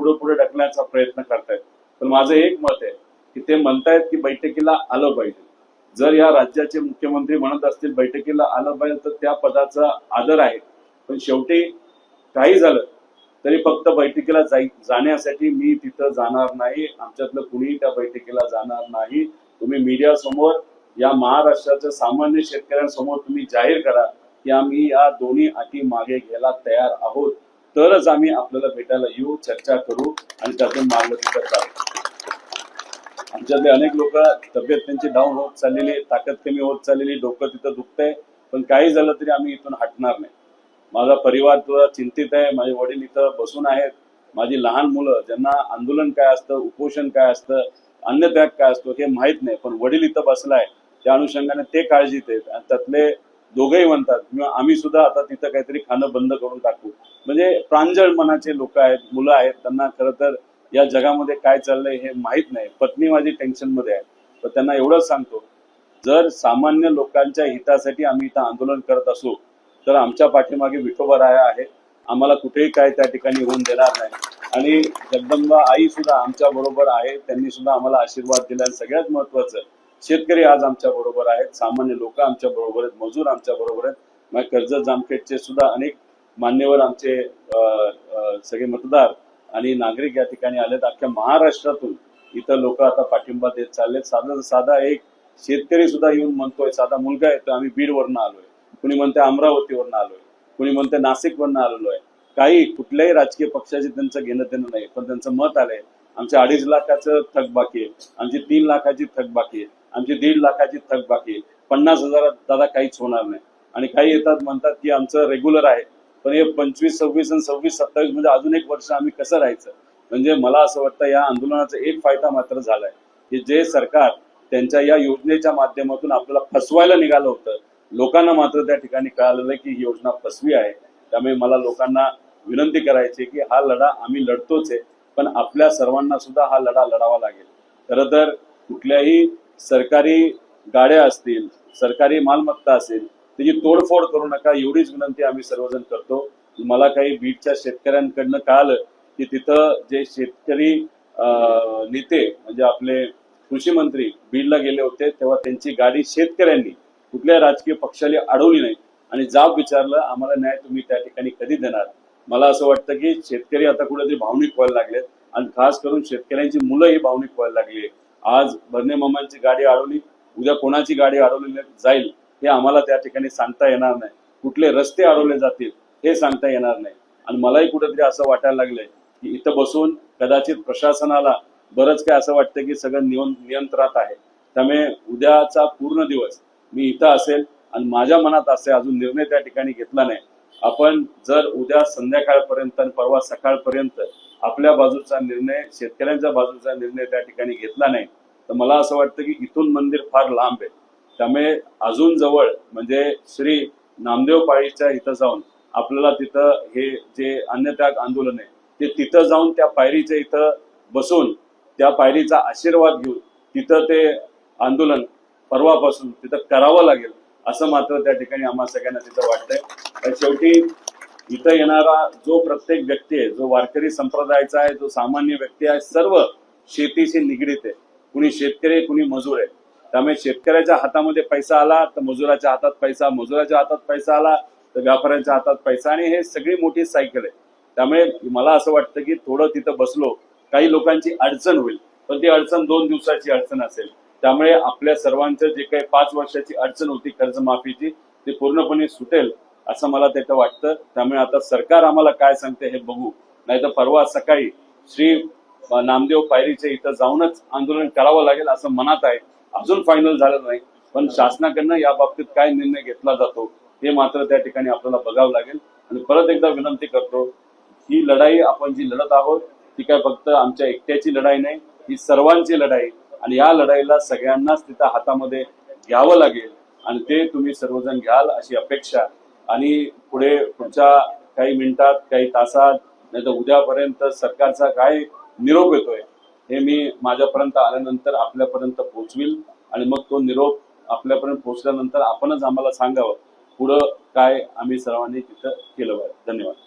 पुढे पुढे ढकलण्याचा प्रयत्न करतायत। पण माझं एक मत आहे की ते म्हणतायत की बैठकीला आलं पाहिजे। जर या राज्याचे मुख्यमंत्री म्हणत असतील बैठकीला आलं पाहिजे तर त्या पदाचा आदर आहे, पण शेवटी काही झालं तरी फक्त बैठकीला जाण्यासाठी मी तिथं जाणार नाही, आमच्यातलं कुणी त्या बैठकीला जाणार नाही। तुम्ही मीडिया समोर या महाराष्ट्राच्या सामान्य शेतकऱ्यांसमोर तुम्ही जाहीर करा की आम्ही या दोन्ही अटी मागे घ्यायला तयार आहोत, तरच आम्ही आपल्याला भेटायला येऊ, चर्चा करू आणि त्यातून मार्गदर्शन करू। आमच्यातले अनेक लोक तब्येत त्यांची डाऊन होत चाललेली, ताकद कमी होत चाललेली, डोकं तिथं दुखतंय, पण काही झालं तरी आम्ही इथून हटणार नाही। माझा परिवार थोडा चिंतित आहे, माझे वडील इथं बसून आहेत, माझी लहान मुलं ज्यांना आंदोलन काय असतं, उपोषण काय असतं, अन्नत्याग काय असतो हे माहित नाही, पण वडील इथं बसलाय त्या अनुषंगाने ते काळजीत आहेत आणि त्यातले दोघेही म्हणतात किंवा आम्ही सुद्धा आता तिथं काहीतरी खाणं बंद करून टाकू। म्हणजे प्रांजळ मनाचे लोक आहेत, मुलं आहेत, त्यांना खरं तर या जगामध्ये काय चाललंय हे माहित नाही। पत्नी माझी टेन्शन मध्ये आहे, तर त्यांना एवढंच सांगतो, जर सामान्य लोकांच्या हितासाठी आम्ही इथं आंदोलन करत असू तर आमच्या पाठीमागे विठोबराया आहे, आम्हाला कुठेही काय त्या ठिकाणी होऊन देणार नाही। आणि जगदंबा आई सुद्धा आमच्या बरोबर आहे, त्यांनी सुद्धा आम्हाला आशीर्वाद दिला। आणि सगळ्यात महत्वाचं, शेतकरी आज आमच्या बरोबर आहेत, सामान्य लोक आमच्या बरोबर आहेत, मजूर आमच्या बरोबर आहेत। मग कर्जत जामखेडचे सुद्धा अनेक मान्यवर आमचे सगळे मतदार आणि नागरिक या ठिकाणी आलेत, अख्ख्या महाराष्ट्रातून इथं लोक आता पाठिंबा देत चाललेत। साधा एक शेतकरी सुद्धा येऊन म्हणतोय, साधा मुलगा येतो, आम्ही बीडवरनं आलोय, कुणी म्हणते अमरावतीवरनं आलोय, कुणी म्हणते नाशिकवरनं आलेलो आहे। काही कुठल्याही राजकीय पक्षाचे त्यांचं घेणं देणं नाही, पण त्यांचं मत आलंय आमच्या 2.5 लाखाचं थकबाकी आहे, आमची 3 लाखाची थकबाकी आहे, आमची 1.5 लाखाची थकबाकी आहे, 50,000 दादा काहीच होणार नाही। आणि काही येतात म्हणतात की आमचं रेग्युलर आहे, पण हे 25, 26 आणि 26, 27 म्हणजे अजून एक वर्ष आम्ही कसं राहायचं। म्हणजे मला असं वाटतं या आंदोलनाचा एक फायदा मात्र झालाय की जे सरकार त्यांच्या या योजनेच्या माध्यमातून आपल्याला फसवायला निघालं होतं, लोकांना मात्र त्या ठिकाणी कळालेलं की ही योजना फसवी आहे। त्यामुळे मला लोकांना विनंती करायची की हा लढा आम्ही लढतोच आहे, पण आपल्या सर्वांना सुद्धा हा लढा लढावा लागेल। खरं तर कुठल्याही सरकारी गाड्या असतील, सरकारी मालमत्ता असेल, त्याची तोडफोड करू नका, एवढीच विनंती आम्ही सर्वजण करतो। मला काही बीडच्या शेतकऱ्यांकडनं कळालं की तिथं जे शेतकरी नेते म्हणजे आपले कृषी मंत्री बीडला गेले होते, तेव्हा त्यांची गाडी शेतकऱ्यांनी कुठल्या राजकीय पक्षाला अडवली नाही आणि जाब विचारलं आम्हाला न्याय तुम्ही त्या ठिकाणी कधी देणार। मला असं वाटतं की शेतकरी आता कुठेतरी भावनिक व्हायला लागलेत आणि खास करून शेतकऱ्यांची मुलं ही भावनिक व्हायला लागली। आज भरणे मामांची गाडी अडवली, उद्या कोणाची गाडी अडवली जाईल हे आम्हाला त्या ठिकाणी सांगता येणार नाही, कुठले रस्ते अडवले जातील हे सांगता येणार नाही। आणि मलाही कुठेतरी असं वाटायला लागलंय की इथं बसून कदाचित प्रशासनाला बरंच काय असं वाटतं की सगळं नियंत्रणात आहे। त्यामुळे उद्याचा पूर्ण दिवस मी इथं असेल आणि माझ्या मनात असे अजून निर्णय त्या ठिकाणी घेतला नाही। आपण जर उद्या संध्याकाळपर्यंत आणि परवा सकाळपर्यंत आपल्या बाजूचा निर्णय, शेतकऱ्यांच्या बाजूचा निर्णय त्या ठिकाणी घेतला नाही तर मला असं वाटतं की इथून मंदिर फार लांब आहे। त्यामुळे अजून जवळ म्हणजे श्री नामदेव पाळीच्या इथं जाऊन आपल्याला तिथं हे जे अन्नत्याग आंदोलन आहे ते तिथं जाऊन त्या पायरीच्या इथं बसून त्या पायरीचा आशीर्वाद घेऊन तिथं ते आंदोलन परवापासून तिथं करावं लागेल असं मात्र त्या ठिकाणी आम्हा सगळ्यांना तिथं वाटतंय। शेवटी इथं येणारा जो प्रत्येक व्यक्ती आहे, जो वारकरी संप्रदायाचा आहे, जो सामान्य व्यक्ती आहे, सर्व शेतीशी निगडीत आहे, कुणी शेतकरी कुणी मजूर आहे। त्यामुळे शेतकऱ्याच्या हातामध्ये पैसा आला तर मजुराच्या हातात पैसा, मजुराच्या हातात पैसा आला तर व्यापाऱ्यांच्या हातात पैसा, आणि हे सगळी मोठी सायकल आहे। त्यामुळे मला असं वाटतं की थोडं तिथं बसलो, काही लोकांची अडचण होईल पण ती अडचण 2 दिवसाची अडचण असेल। त्यामुळे आपल्या सर्वांचं जे काही 5 वर्षाची अडचण होती कर्जमाफीची ती पूर्णपणे सुटेल असं मला तिथं वाटतं। त्यामुळे आता सरकार आम्हाला काय सांगते हे बघू, नाही तर परवा सकाळी श्री नामदेव पायरीच्या इथं जाऊनच आंदोलन करावं लागेल असं मनात आहे। अजून फायनल झालं नाही, पण शासनाकडनं या बाबतीत काय निर्णय घेतला जातो हे मात्र त्या ठिकाणी आपल्याला बघावं लागेल। आणि परत एकदा विनंती करतो, ही लढाई आपण जी लढत आहोत ती काय फक्त आमच्या एकट्याची लढाई नाही, ही सर्वांची लढाई, आणि या लढाईला सगळ्यांनाच तिथं हातामध्ये घ्यावं लागेल आणि ते तुम्ही सर्वजण घ्याल अशी अपेक्षा। आणि पुढच्या काही मिनिटात, काही तासात, नाही तर उद्यापर्यंत सरकारचा काय निरोप येतोय हे मी माझ्यापर्यंत आल्यानंतर आपल्यापर्यंत पोहोचविल आणि मग तो निरोप आपल्यापर्यंत पोहोचल्यानंतर आपणच आम्हाला सांगावं पुढं काय आम्ही सर्वांनी तिथं केलं पाहिजे। धन्यवाद।